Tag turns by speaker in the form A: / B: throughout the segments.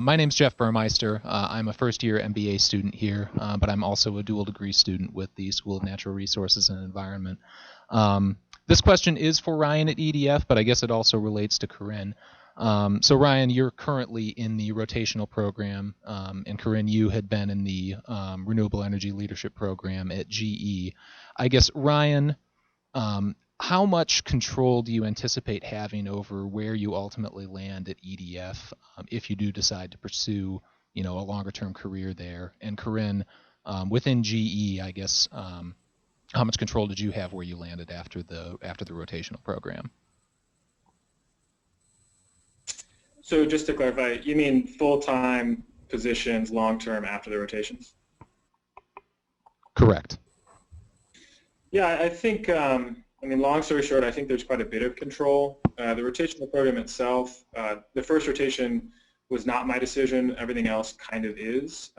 A: My name's Jeff Burmeister. I'm a first-year MBA student here, but I'm also a dual degree student with the School of Natural Resources and Environment. This question is for Ryan at EDF, but I guess it also relates to Corinne. So Ryan, you're currently in the rotational program, and Corinne, you had been in the Renewable Energy Leadership Program at GE. I guess, Ryan, how much control do you anticipate having over where you ultimately land at EDF if you do decide to pursue, a longer-term career there? And Corinne, within GE, I guess, how much control did you have where you landed after the rotational program?
B: So just to clarify, you mean full-time positions, long-term after the rotations?
A: Correct.
B: Yeah, I think. Long story short, I think there's quite a bit of control. The rotational program itself, the first rotation was not my decision. Everything else kind of is.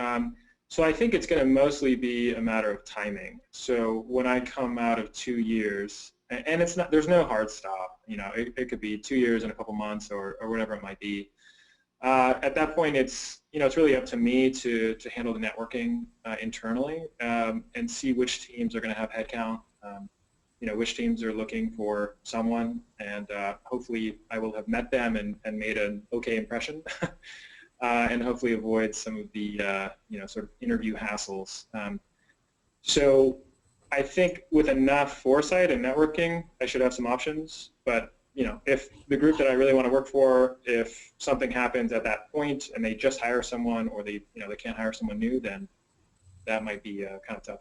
B: So I think it's going to mostly be a matter of timing. So when I come out of 2 years, and it's not, there's no hard stop. It could be 2 years and a couple months or whatever it might be. At that point, it's really up to me to handle the networking internally and see which teams are going to have headcount. Which teams are looking for someone, and hopefully I will have met them and made an okay impression, and hopefully avoid some of the sort of interview hassles. So I think with enough foresight and networking, I should have some options. But if the group that I really want to work for, if something happens at that point and they just hire someone, or they can't hire someone new, then that might be kind of tough.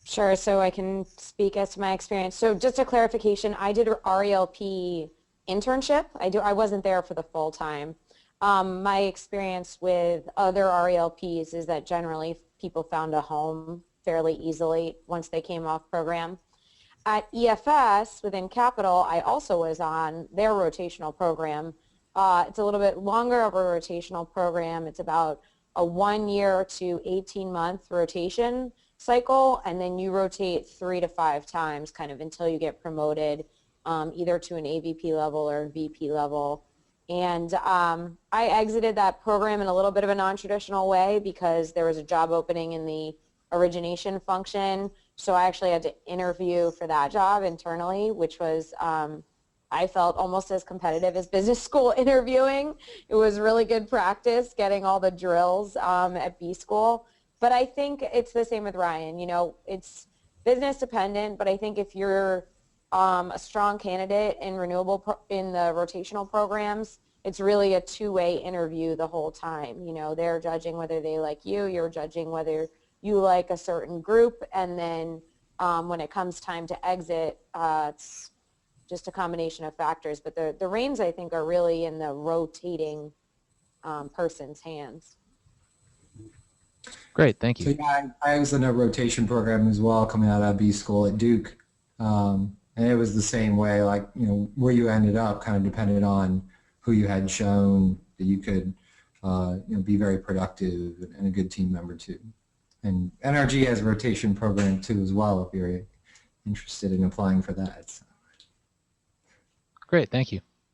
C: Sure, so I can speak as to my experience. So just a clarification, I did an RELP internship. I wasn't there for the full time. My experience with other RELPs is that generally people found a home fairly easily once they came off program. At EFS, within Capital, I also was on their rotational program. It's a little bit longer of a rotational program. It's about a 1 year to 18-month rotation cycle, and then you rotate 3 to 5 times kind of until you get promoted either to an AVP level or a VP level. And I exited that program in a little bit of a non-traditional way because there was a job opening in the origination function. So I actually had to interview for that job internally, which was I felt almost as competitive as business school interviewing. It was really good practice getting all the drills at B school. But I think it's the same with Ryan. It's business dependent, but I think if you're a strong candidate in in the rotational programs, it's really a two-way interview the whole time. They're judging whether they like you, you're judging whether you like a certain group, and then when it comes time to exit, it's just a combination of factors. But the reins, I think, are really in the rotating person's hands.
A: Great, thank you.
D: So yeah, I was in a rotation program as well coming out of B school at Duke, and it was the same way. Like where you ended up kind of depended on who you had shown that you could be very productive and a good team member too. And NRG has a rotation program too as well if you're interested in applying for that. So.
A: Great, thank you.